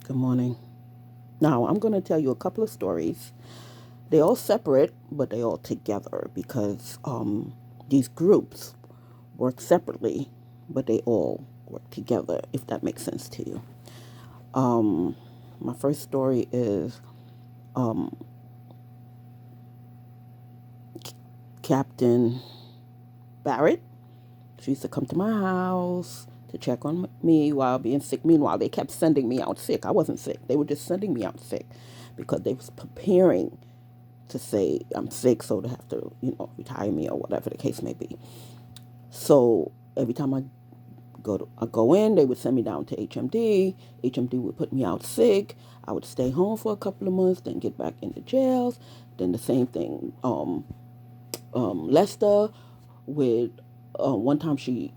Good morning. Now, I'm going to tell you a couple of stories. They all separate, but they all together because these groups work separately, but they all work together, if that makes sense to you. Um, my first story is um, Captain Barrett. She used to come to my house to check on me while being sick. Meanwhile, they kept sending me out sick. I wasn't sick. They were just sending me out sick because they was preparing to say I'm sick, so they have to, retire me or whatever the case may be. So every time I go in, they would send me down to HMD. HMD would put me out sick. I would stay home for a couple of months, then get back into jails. Then the same thing. Lester with one time she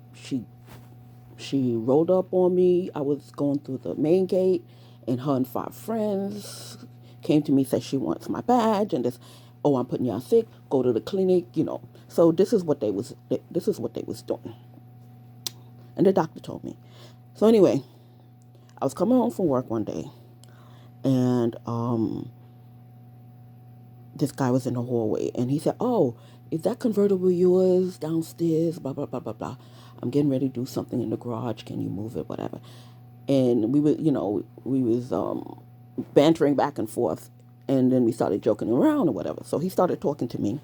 rolled up on me. I was going through the main gate, and her and five friends came to me, said she wants my badge, and this, oh, I'm putting you out sick. Go to the clinic. So this is what they was doing, and the doctor told me. So anyway, I was coming home from work one day, and this guy was in the hallway, and he said, "Oh, is that convertible yours downstairs? Blah blah blah blah blah. I'm getting ready to do something in the garage. Can you move it? Whatever." And we was bantering back and forth, and then we started joking around or whatever. So he started talking to me,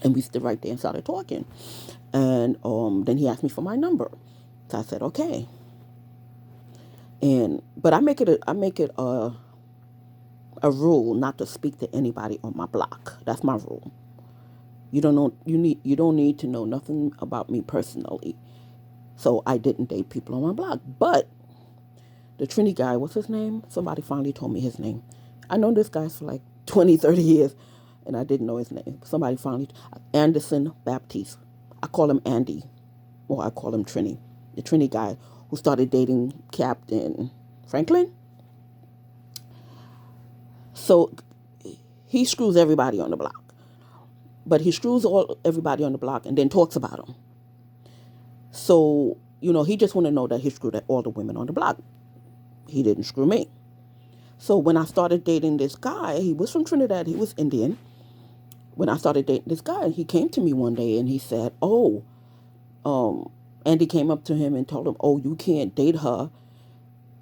and we stood right there and started talking, and then he asked me for my number, so I said okay, and but I make it a rule not to speak to anybody on my block. That's my rule. You don't need to know nothing about me personally. So I didn't date people on my block, but the Trini guy, what's his name? Somebody finally told me his name. I know this guy for like 20, 30 years, and I didn't know his name. Somebody finally, Anderson Baptiste. I call him Andy, or I call him Trini. The Trini guy who started dating Captain Franklin. So he screws everybody on the block, but he screws everybody on the block and then talks about them. So, he just want to know that he screwed all the women on the block. He didn't screw me. So when I started dating this guy, he was from Trinidad, he was Indian. When I started dating this guy, he came to me one day and he said, "Oh," Andy came up to him and told him, "Oh, you can't date her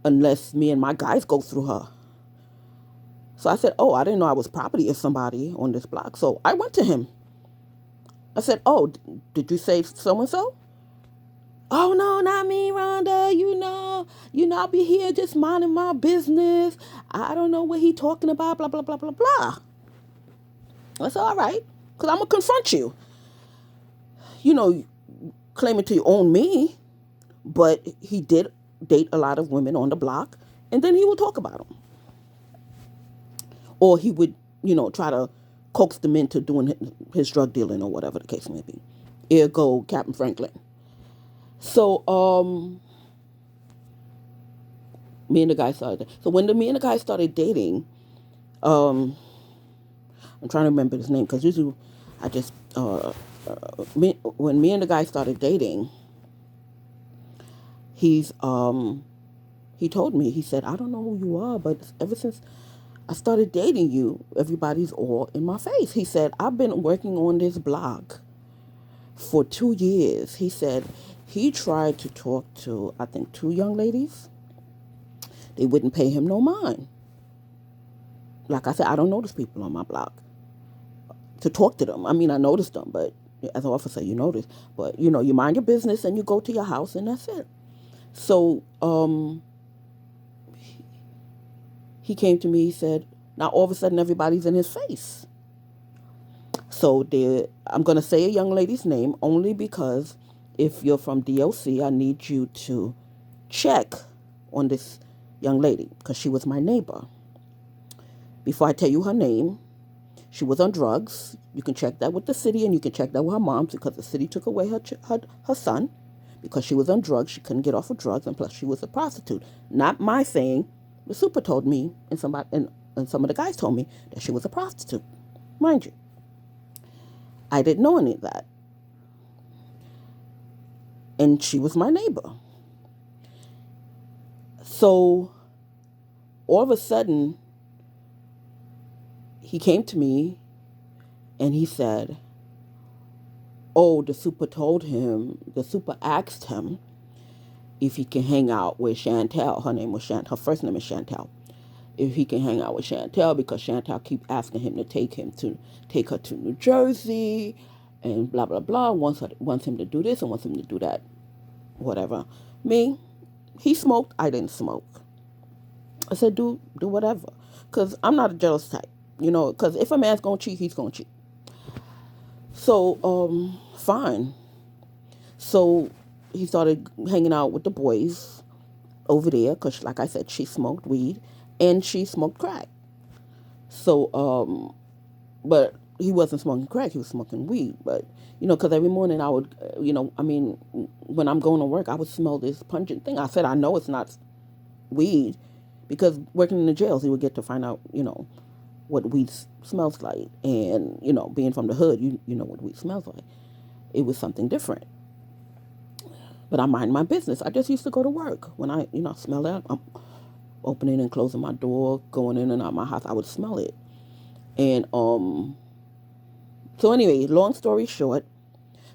unless me and my guys go through her." So I said, "Oh, I didn't know I was property of somebody on this block." So I went to him. I said, "Oh, did you say so and so?" "Oh no, not me, Rhonda. I'll be here just minding my business. I don't know what he talking about, blah, blah, blah, blah, blah." I said, "All right, because I'm going to confront you. You know, claiming to own me, but he did date a lot of women on the block, and then he would talk about them. Or he would, try to coax them into doing his drug dealing or whatever the case may be. Ergo, Captain Franklin." So, me and the guy started. So me and the guy started dating, um, I'm trying to remember his name because usually I just when me and the guy started dating, he's he told me, he said, "I don't know who you are, but ever since I started dating you, everybody's all in my face." He said, "I've been working on this blog for 2 years." He said he tried to talk to, I think, two young ladies. They wouldn't pay him no mind. Like I said, I don't notice people on my block to talk to them. I mean, I noticed them, but as an officer, you notice. But you mind your business and you go to your house, and that's it. So he came to me. He said, "Now all of a sudden, everybody's in his face." So I'm gonna say a young lady's name only because if you're from DOC, I need you to check on this young lady because she was my neighbor. Before I tell you her name, she was on drugs. You can check that with the city, and you can check that with her mom because the city took away her son because she was on drugs. She couldn't get off of drugs, and plus she was a prostitute. Not my saying. The super told me, and some of the guys told me that she was a prostitute. Mind you, I didn't know any of that, and she was my neighbor. So all of a sudden, he came to me and he said, oh, the super asked him if he can hang out with Chantel. Her first name is Chantel. If he can hang out with Chantel because Chantel keep asking him to take her to New Jersey and blah blah blah. Wants him to do this and wants him to do that. Whatever. Me, he smoked. I didn't smoke. I said do whatever, cause I'm not a jealous type. Cause if a man's gonna cheat, he's gonna cheat. So fine. So he started hanging out with the boys over there because, like I said, she smoked weed and she smoked crack. So, but he wasn't smoking crack; he was smoking weed. But because every morning I would, when I'm going to work, I would smell this pungent thing. I said, I know it's not weed, because working in the jails, you would get to find out, what weed smells like, and being from the hood, you know what weed smells like. It was something different. But I mind my business. I just used to go to work. When I, smell that, I'm opening and closing my door, going in and out my house, I would smell it. And so anyway, long story short,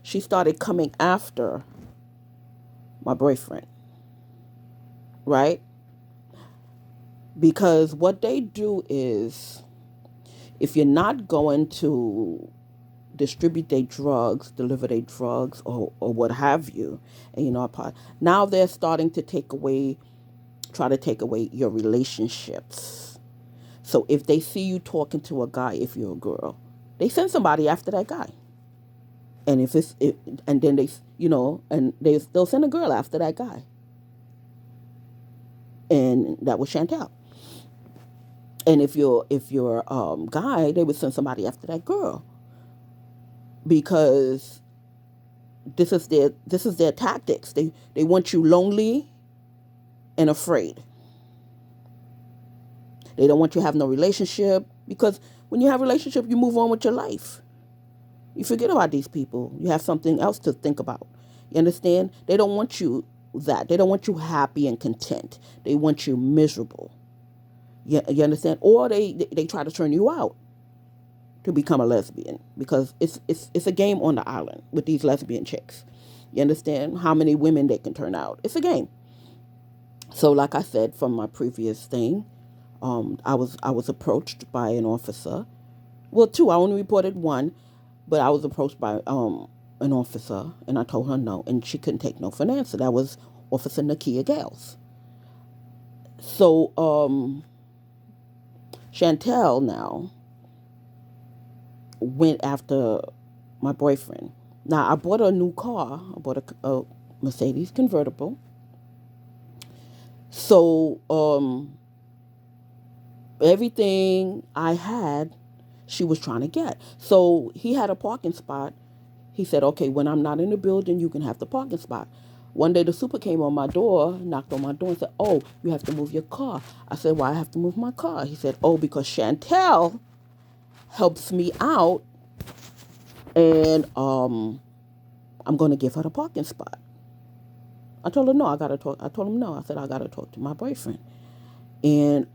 she started coming after my boyfriend, right? Because what they do is, if you're not going to distribute their drugs, deliver their drugs, or what have you, and now they're starting to try to take away your relationships. So if they see you talking to a guy, if you're a girl, they send somebody after that guy. And and then they'll send a girl after that guy. And that was Chantel. And if you're guy, they would send somebody after that girl, because this is their tactics. They want you lonely and afraid. They don't want you to have no relationship, because when you have a relationship, you move on with your life. You forget about these people. You have something else to think about. You understand? They don't want you They don't want you happy and content. They want you miserable. You understand? Or they try to turn you out to become a lesbian, because it's a game on the island with these lesbian chicks. You understand how many women they can turn out? It's a game. So, like I said from my previous thing, I was approached by an officer. Well, two. I only reported one, but I was approached by an officer, and I told her no, and she couldn't take no for an answer. That was Officer Nakia Gales. So Chantel now went after my boyfriend. Now, I bought a new car. I bought a Mercedes convertible. So everything I had, she was trying to get. So he had a parking spot. He said, okay, when I'm not in the building, you can have the parking spot. One day the super came on my door, knocked on my door and said, oh, you have to move your car. I said, why I have to move my car? He said, oh, because Chantel helps me out, and I'm going to give her the parking spot. I told her, no, I got to talk. I told him, no. I said, I got to talk to my boyfriend. And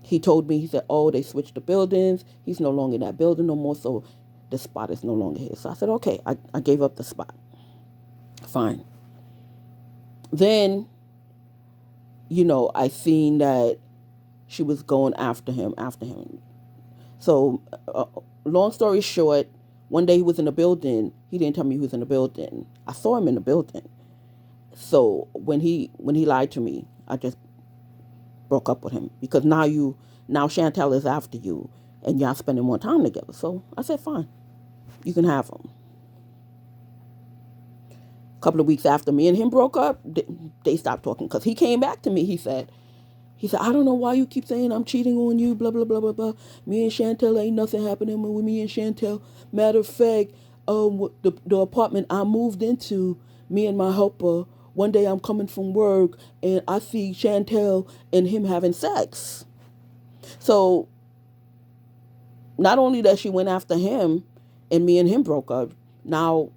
he told me, he said, oh, they switched the buildings. He's no longer in that building no more, so the spot is no longer his. So I said, okay, I gave up the spot. Fine. Then, I seen that she was going after him. So, long story short, one day he was in the building. He didn't tell me he was in the building. I saw him in the building. So when he lied to me, I just broke up with him, because now Chantel is after you, and y'all spending more time together. So I said, fine, you can have him. A couple of weeks after me and him broke up, they stopped talking, because he came back to me. He said, I don't know why you keep saying I'm cheating on you, blah, blah, blah, blah, blah. Me and Chantel, ain't nothing happening with me and Chantel. Matter of fact, the apartment I moved into, me and my helper, one day I'm coming from work and I see Chantel and him having sex. So not only that she went after him and me and him broke up, now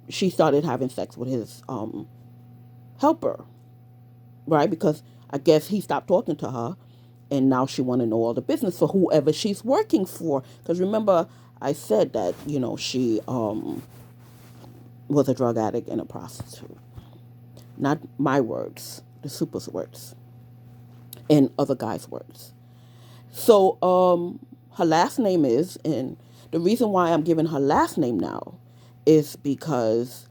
she started having sex with his helper. right? Because I guess he stopped talking to her, and now she want to know all the business for whoever she's working for. Because remember, I said that she was a drug addict and a prostitute. Not my words, the super's words, and other guys' words. So her last name is, and the reason why I'm giving her last name now is because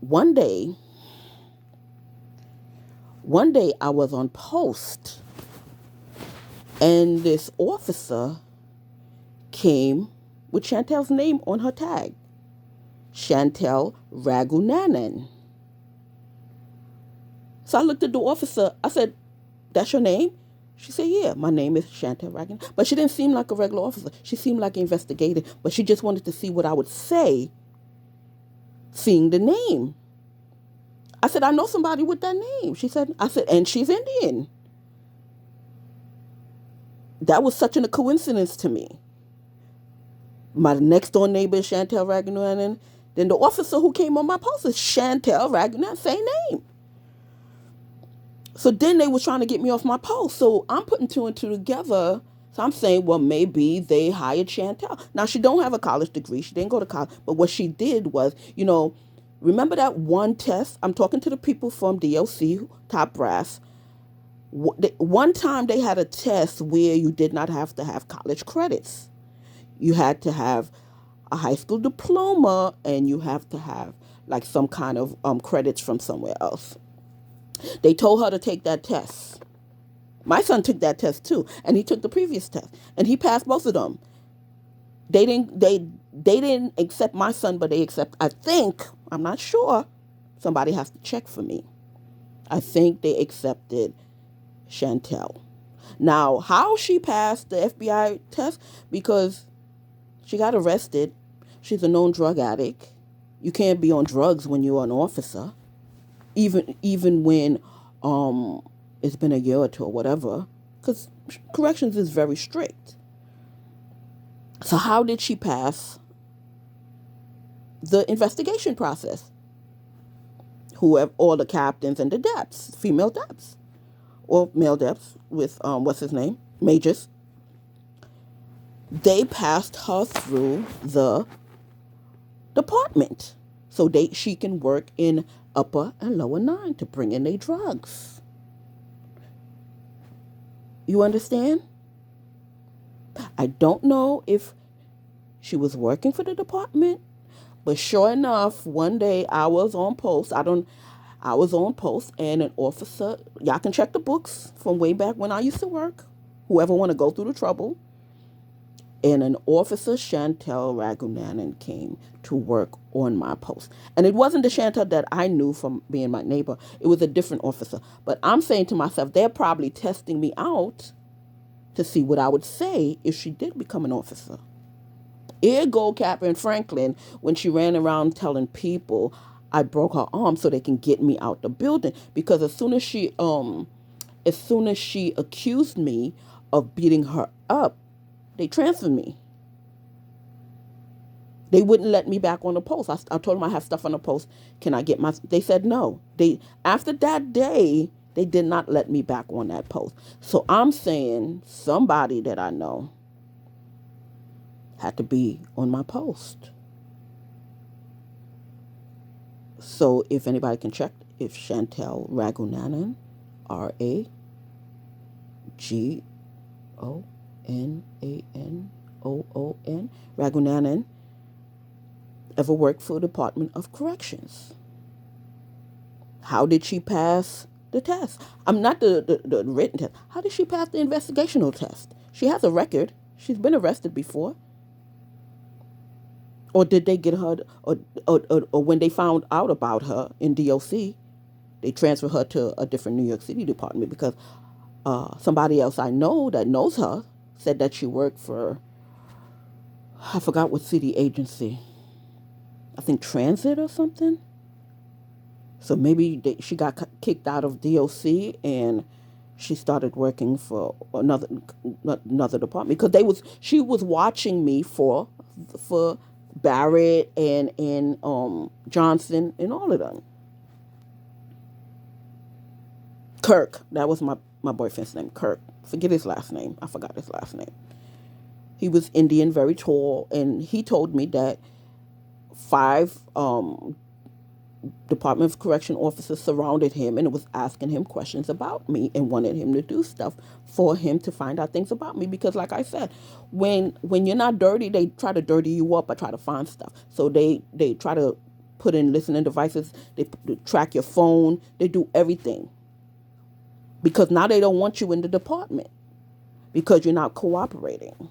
one day, I was on post, and this officer came with Chantel's name on her tag, Chantel Ragunanan. So I looked at the officer. I said, "That's your name?" She said, "Yeah, my name is Chantel Ragunanan." But she didn't seem like a regular officer. She seemed like an investigator, but she just wanted to see what I would say, seeing the name. I said, "I know somebody with that name." I said, "And she's Indian." That was such a coincidence to me. My next door neighbor is Chantel Ragunanan. Then the officer who came on my post is Chantel Ragunanan, same name. So then they were trying to get me off my post. So I'm putting two and two together. So I'm saying, well, maybe they hired Chantel. Now, she don't have a college degree. She didn't go to college. But what she did was, remember that one test? I'm talking to the people from DOC, top brass. One time they had a test where you did not have to have college credits. You had to have a high school diploma, and you have to have like some kind of credits from somewhere else. They told her to take that test. My son took that test too, and he took the previous test, and he passed both of them. They didn't accept my son, but they accept. I think, I'm not sure. Somebody has to check for me. I think they accepted Chantel. Now, how she passed the FBI test? Because she got arrested. She's a known drug addict. You can't be on drugs when you're an officer, even when it's been a year or two or whatever, because corrections is very strict. So how did she pass the investigation process? Whoever, all the captains and the depths, female depths, or male depths with what's his name, majors, they passed her through the department so she can work in upper and lower 9 to bring in their drugs. You understand? I don't know if she was working for the department, but sure enough, one day I was on post. I was on post, and an officer, y'all can check the books from way back when I used to work, whoever want to go through the trouble, and an officer, Chantel Ragunanan, came to work on my post. And it wasn't the Chantel that I knew from being my neighbor. It was a different officer. But I'm saying to myself, they're probably testing me out to see what I would say if she did become an officer. Ergo, Catherine Franklin, when she ran around telling people I broke her arm so they can get me out the building. Because as soon as she accused me of beating her up, they transferred me. They wouldn't let me back on the post. I told them I have stuff on the post. Can I get my... They said no. After that day, they did not let me back on that post. So I'm saying somebody that I know had to be on my post. So if anybody can check if Chantel Ragunanan, Ragunanan, Ragunanan, ever worked for the Department of Corrections. How did she pass the test? I'm not the written test. How did she pass the investigational test? She has a record. She's been arrested before. Or did they get her, or when they found out about her in DOC, they transferred her to a different New York City department because somebody else I know that knows her said that she worked for, I forgot what city agency. I think Transit or something. So maybe she got kicked out of DOC and she started working for another department because she was watching me for Barrett and Johnson and all of them. Kirk. That was my boyfriend's name, Kirk. Forget his last name. I forgot his last name. He was Indian, very tall, and he told me that five Department of Correction officers surrounded him and was asking him questions about me and wanted him to do stuff for him to find out things about me. Because, like I said, when you're not dirty, they try to dirty you up or try to find stuff. So they try to put in listening devices. They track your phone. They do everything because now they don't want you in the department because you're not cooperating.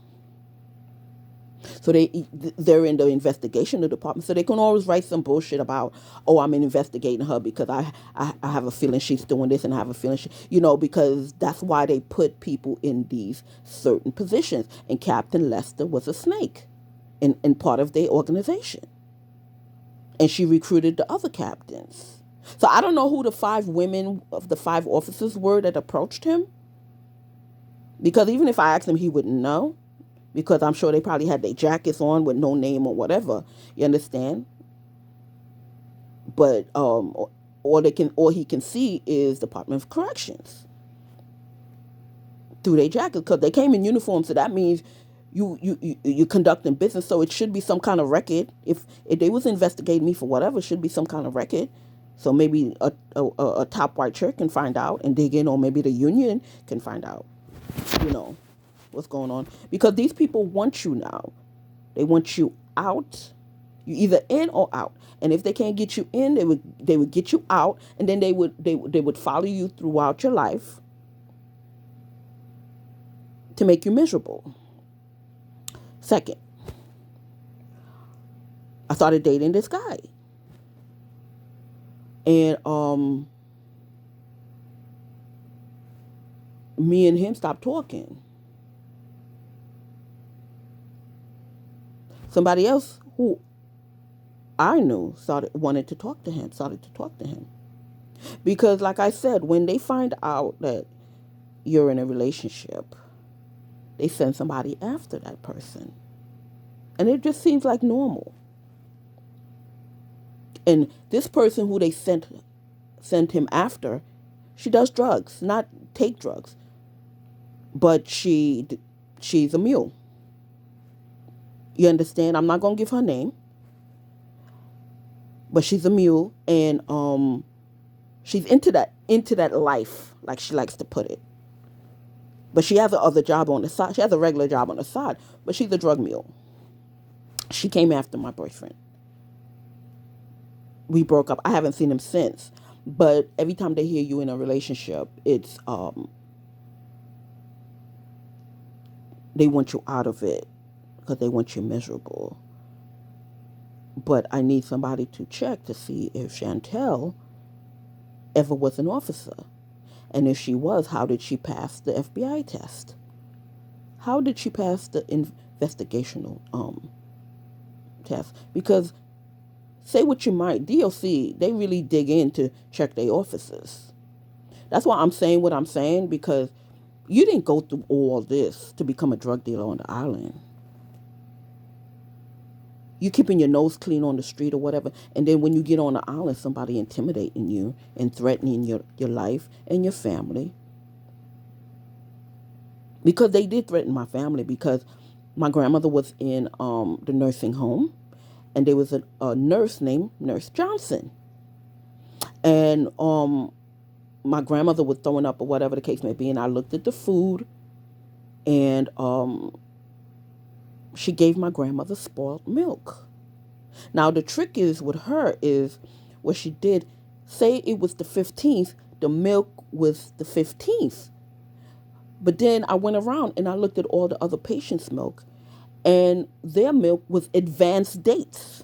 So they're in the investigation department. So they can always write some bullshit about, oh, I'm investigating her because I have a feeling she's doing this and I have a feeling because that's why they put people in these certain positions. And Captain Lester was a snake in part of their organization. And she recruited the other captains. So I don't know who the five women of the five officers were that approached him. Because even if I asked him, he wouldn't know. Because I'm sure they probably had their jackets on with no name or whatever. You understand? But all he can see is Department of Corrections through their jackets because they came in uniform. So that means you conducting business. So it should be some kind of record. If they was investigating me for whatever, it should be some kind of record. So maybe a top white shirt can find out and dig in, or maybe the union can find out. What's going on, because these people want you now. They want you out. You either in or out. And if they can't get you in, they would get you out, and then they would follow you throughout your life to make you miserable. Second, I started dating this guy, and me and him stopped talking. Somebody else who I knew started to talk to him. Because, like I said, when they find out that you're in a relationship, they send somebody after that person. And it just seems like normal. And this person who they sent him after, she does drugs, not take drugs. But she's a mule. You understand? I'm not going to give her name. But she's a mule, and she's into that life, like she likes to put it. But she has another job on the side. She has a regular job on the side, but she's a drug mule. She came after my boyfriend. We broke up. I haven't seen him since. But every time they hear you in a relationship, it's they want you out of it because they want you miserable. But I need somebody to check to see if Chantel ever was an officer. And if she was, how did she pass the FBI test? How did she pass the investigational test? Because say what you might, DOC, they really dig in to check their officers. That's why I'm saying what I'm saying, because you didn't go through all this to become a drug dealer on the island. You keeping your nose clean on the street or whatever, and then when you get on the island, somebody intimidating you and threatening your life and your family. Because they did threaten my family, because my grandmother was in the nursing home, and there was a nurse named Nurse Johnson. And my grandmother was throwing up or whatever the case may be, and I looked at the food, and she gave my grandmother spoiled milk. Now, the trick is with her is what she did, say it was the 15th, the milk was the 15th. But then I went around and I looked at all the other patients' milk, and their milk was advanced dates.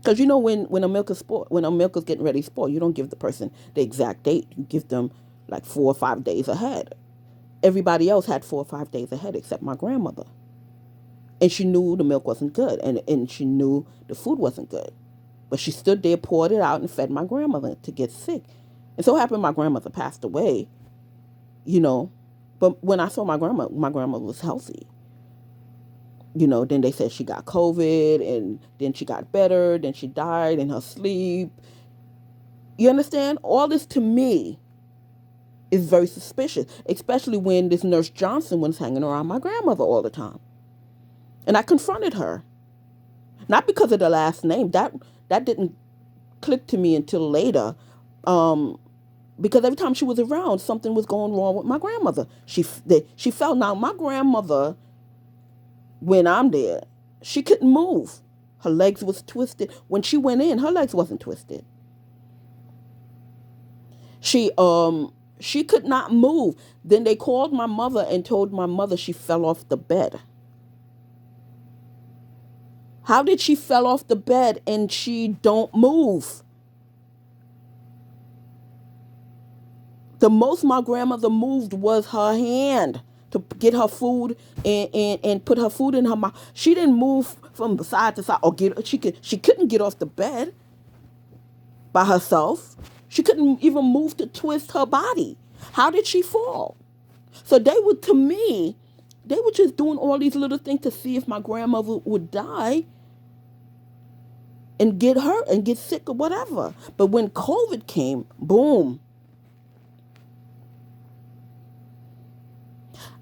Because when a milk is spoiled, when a milk is getting ready to spoil, you don't give the person the exact date. You give them like 4 or 5 days ahead. Everybody else had 4 or 5 days ahead except my grandmother. And she knew the milk wasn't good, and she knew the food wasn't good. But she stood there, poured it out, and fed my grandmother to get sick. And so happened my grandmother passed away, But when I saw my grandma was healthy. Then they said she got COVID, and then she got better, then she died in her sleep. You understand? All this to me is very suspicious, especially when this nurse Johnson was hanging around my grandmother all the time. And I confronted her. Not because of the last name. That didn't click to me until later. Because every time she was around, something was going wrong with my grandmother. She felt, now my grandmother, when I'm there, she couldn't move. Her legs was twisted. When she went in, her legs wasn't twisted. She could not move. Then they called my mother and told my mother she fell off the bed. How did she fell off the bed and she don't move? The most my grandmother moved was her hand to get her food and put her food in her mouth. She didn't move from side to side or she couldn't get off the bed by herself. She couldn't even move to twist her body. How did she fall? So to me, they were just doing all these little things to see if my grandmother would die and get hurt and get sick or whatever. But when COVID came, boom.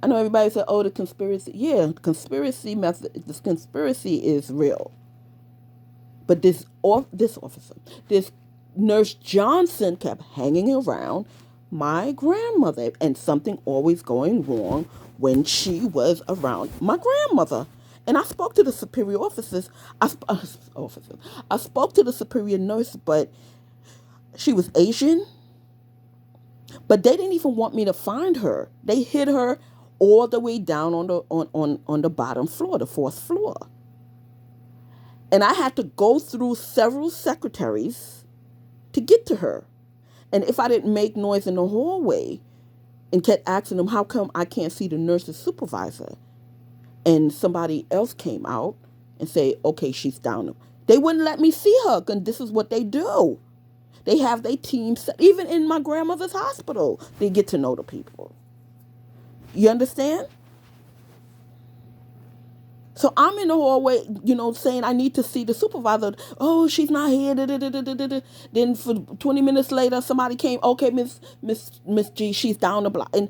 I know everybody said, oh, the conspiracy. Yeah, the conspiracy method. This conspiracy is real. But this officer, this nurse Johnson kept hanging around my grandmother, and something always going wrong when she was around my grandmother. And I spoke to the superior officers. I spoke to the superior nurse, but she was Asian. But they didn't even want me to find her. They hid her all the way down on the bottom floor, the fourth floor. And I had to go through several secretaries to get to her. And if I didn't make noise in the hallway and kept asking them, how come I can't see the nurse's supervisor? And somebody else came out and say, okay, she's down. They wouldn't let me see her, because this is what they do. They have their teams, even in my grandmother's hospital, they get to know the people. You understand? So I'm in the hallway, saying I need to see the supervisor. Oh, she's not here. Then for 20 minutes later, somebody came. Okay, Miss G, she's down the block. And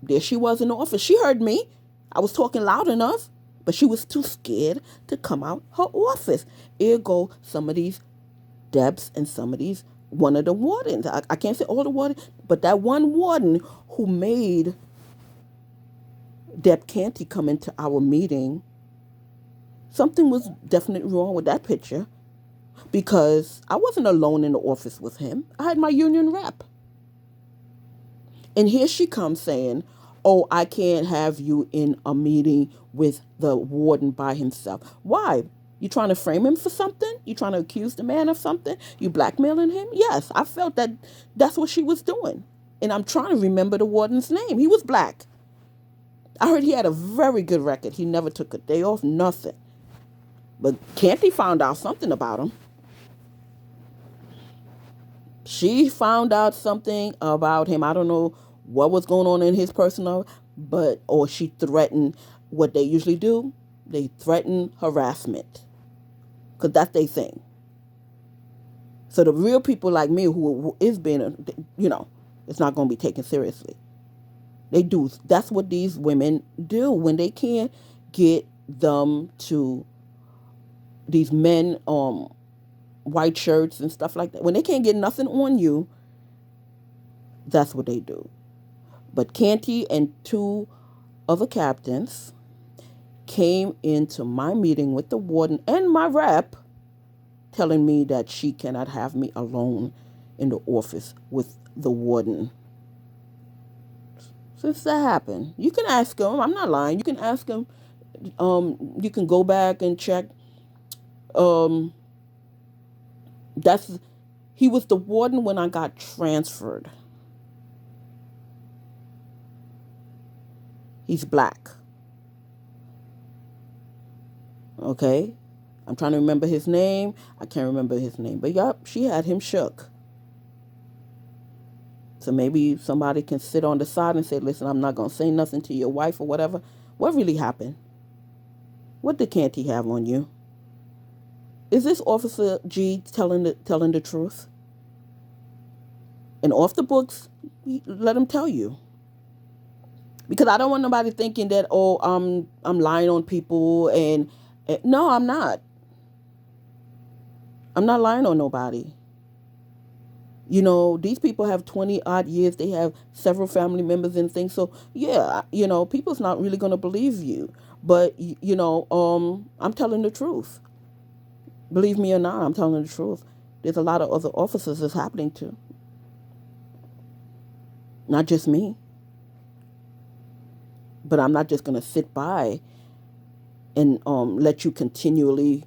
there she was in the office. She heard me. I was talking loud enough, but she was too scared to come out her office. Ergo, some of these Debs and some of these, one of the wardens. I can't say all the wardens, but that one warden who made Deb Canty come into our meeting, something was definitely wrong with that picture, because I wasn't alone in the office with him. I had my union rep. And here she comes saying, oh, I can't have you in a meeting with the warden by himself. Why? You trying to frame him for something? You trying to accuse the man of something? You blackmailing him? Yes, I felt that's what she was doing. And I'm trying to remember the warden's name. He was black. I heard he had a very good record. He never took a day off, nothing. But Canty found out something about him. She found out something about him. I don't know what was going on in his personal, or she threatened. What they usually do, they threaten harassment, because that's their thing. So the real people like me, who is being, it's not going to be taken seriously. They do. That's what these women do when they can't get them to, these men, white shirts and stuff like that. When they can't get nothing on you, that's what they do. But Canty and two other captains came into my meeting with the warden and my rep, telling me that she cannot have me alone in the office with the warden. Since that happened, you can ask him. I'm not lying. You can ask him. You can go back and check. He was the warden when I got transferred. He's black. Okay? I'm trying to remember his name. I can't remember his name. But yup, she had him shook. So maybe somebody can sit on the side and say, listen, I'm not going to say nothing to your wife or whatever. What really happened? What did Canty have on you? Is this Officer G telling the truth? And off the books, let them tell you. Because I don't want nobody thinking that, oh, I'm lying on people, and no, I'm not. I'm not lying on nobody. These people have 20 odd years. They have several family members and things. So yeah, people's not really going to believe you. But I'm telling the truth. Believe me or not, I'm telling the truth. There's a lot of other officers it's happening to. Not just me. But I'm not just going to sit by and let you continually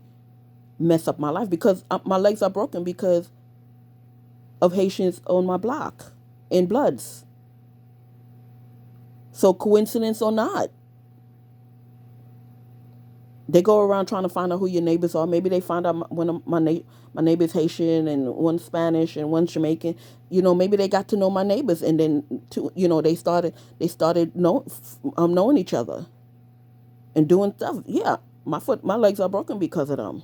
mess up my life, because my legs are broken because of Haitians on my block in Bloods. So coincidence or not, they go around trying to find out who your neighbors are. Maybe they find out one of my neighbor's Haitian and one Spanish and one Jamaican. Maybe they got to know my neighbors, and then they started knowing each other and doing stuff. Yeah, my legs are broken because of them.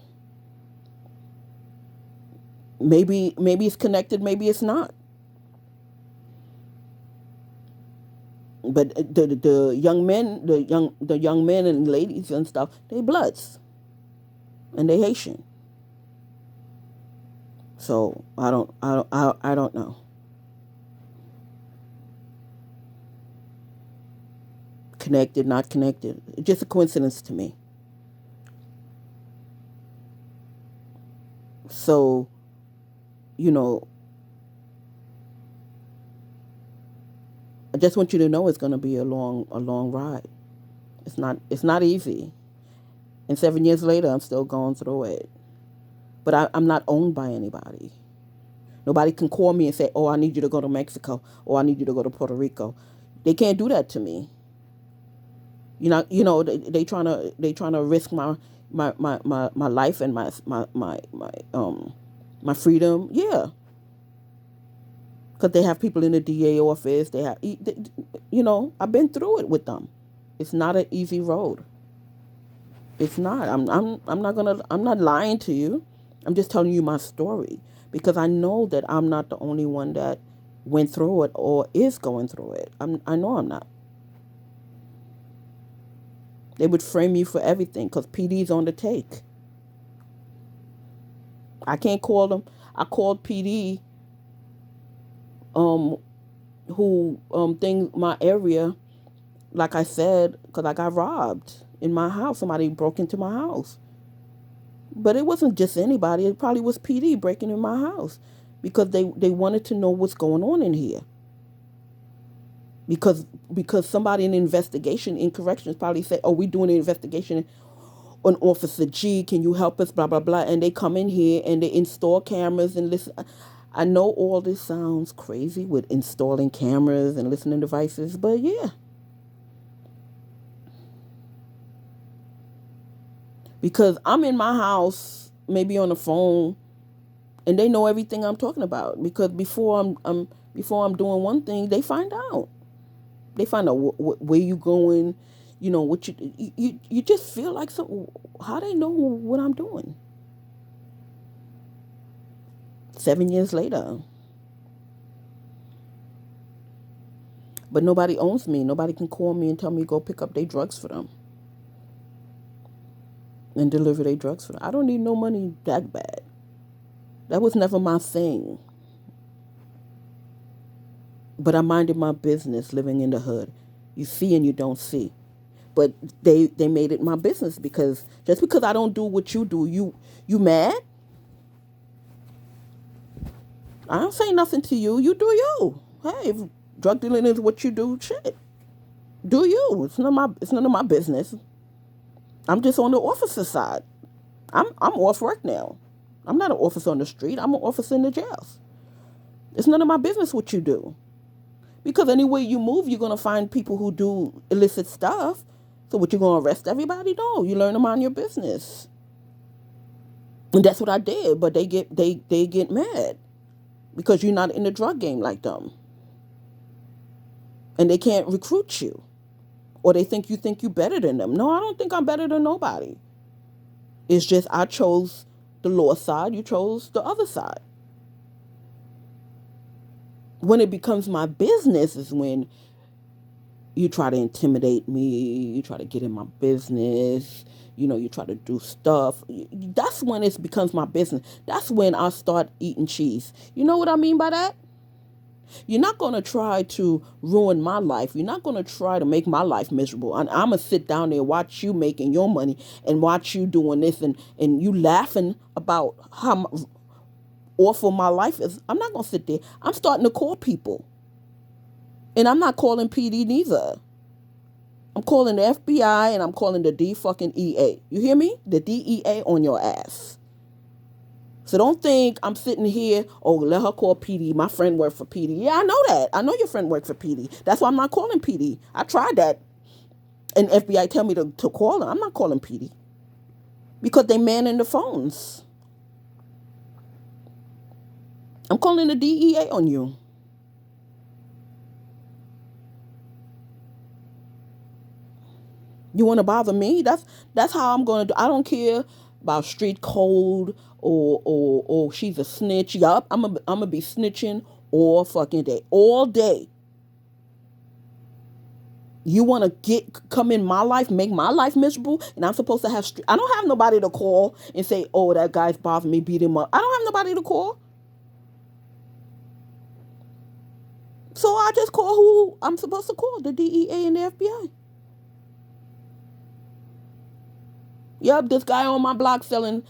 Maybe it's connected, maybe it's not. But the young men, the young men and ladies and stuff, they Bloods and they Haitian. So I don't know. Connected, not connected. It's just a coincidence to me. So, you know, I just want you to know it's going to be a long ride. It's not easy. And 7 years later, I'm still going through it. But I'm not owned by anybody. Nobody can call me and say, "Oh, I need you to go to Mexico," or "I need you to go to Puerto Rico." They can't do that to me. They trying to risk my life and my freedom. Yeah, because they have people in the DA office. I've been through it with them. It's not an easy road. It's not. I'm not lying to you. I'm just telling you my story, because I know that I'm not the only one that went through it or is going through it. I know I'm not. They would frame you for everything because PD's on the take. I can't call them. I called PD, um who thing my area, like I said, because I got robbed in my house. Somebody broke into my house. But it wasn't just anybody. It probably was PD breaking in my house, because they wanted to know what's going on in here. Because somebody in investigation in corrections probably said, "Oh, we're doing an investigation on Officer G. Can you help us?" Blah blah blah. And they come in here and they install cameras and listen. I know all this sounds crazy with installing cameras and listening devices, but yeah, because I'm in my house, maybe on the phone, and they know everything I'm talking about. Because before I'm doing one thing, they find out. They find out where you going, what you just feel like some. How they know what I'm doing? 7 years later, but nobody owns me. Nobody can call me and tell me to go pick up their drugs for them and deliver their drugs for them. I don't need no money that bad. That was never my thing. But I minded my business living in the hood. You see and you don't see. But they made it my business, because just because I don't do what you do, you mad? I don't say nothing to you. You do you. Hey, if drug dealing is what you do, shit. Do you. It's none of my business. I'm just on the officer side. I'm off work now. I'm not an officer on the street. I'm an officer in the jails. It's none of my business what you do. Because anywhere you move, you're gonna find people who do illicit stuff. So what, you gonna arrest everybody? No, you learn to mind your business. And that's what I did. But they get mad because you're not in the drug game like them, and they can't recruit you, or they think you better than them. No, I don't think I'm better than nobody. It's just I chose the law side. You chose the other side. When it becomes my business is when you try to intimidate me, you try to get in my business, you try to do stuff. That's when it becomes my business. That's when I start eating cheese. You know what I mean by that? You're not going to try to ruin my life. You're not going to try to make my life miserable. And I'm going to sit down there and watch you making your money and watch you doing this and you laughing about how awful my life is. I'm not going to sit there. I'm starting to call people. And I'm not calling PD neither. I'm calling the FBI and I'm calling the D fucking EA. You hear me? The DEA on your ass. So don't think I'm sitting here, oh, let her call PD. My friend worked for PD. Yeah, I know that. I know your friend worked for PD. That's why I'm not calling PD. I tried that. And FBI tell me to call her. I'm not calling PD. Because they manning the phones. I'm calling the DEA on you. You want to bother me? That's how I'm going to do. I don't care about street code or she's a snitch. Yup, I'm gonna be snitching all fucking day, all day. You want to come in my life, make my life miserable, and I'm supposed to have I don't have nobody to call and say, oh, that guy's bothering me, beat him up. I don't have nobody to call. So I just call who I'm supposed to call, the DEA and the FBI. Yup, this guy on my block selling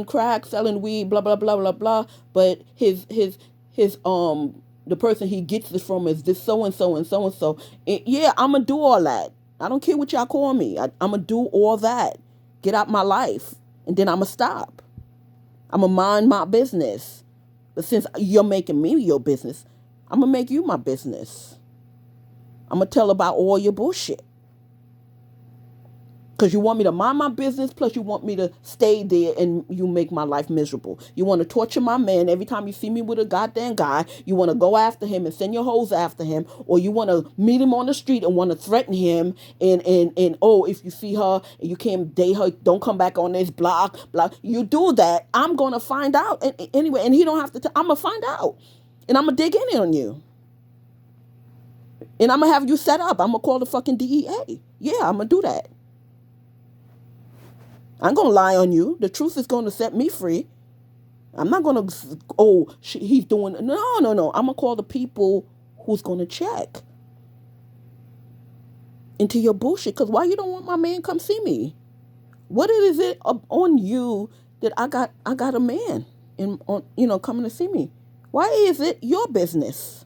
crack, selling weed, blah blah blah blah blah. But his the person he gets this from is this so and so and so and so. Yeah, I'ma do all that. I don't care what y'all call me. I'ma do all that. Get out my life, and then I'ma stop. I'ma mind my business. But since you're making me your business, I'ma make you my business. I'ma tell about all your bullshit. Because you want me to mind my business, plus you want me to stay there and you make my life miserable. You want to torture my man every time you see me with a goddamn guy. You want to go after him and send your hoes after him. Or you want to meet him on the street and want to threaten him. And oh, if you see her and you can't date her, don't come back on this block. Blah. You do that, I'm going to find out. And anyway, and he don't have to, I'm going to find out. And I'm going to dig in on you. And I'm going to have you set up. I'm going to call the fucking DEA. Yeah, I'm going to do that. I'm going to lie on you. The truth is going to set me free. I'm not going to, he's doing, no. I'm going to call the people who's going to check into your bullshit. Because why you don't want my man come see me? What is it on you that I got a man coming to see me? Why is it your business?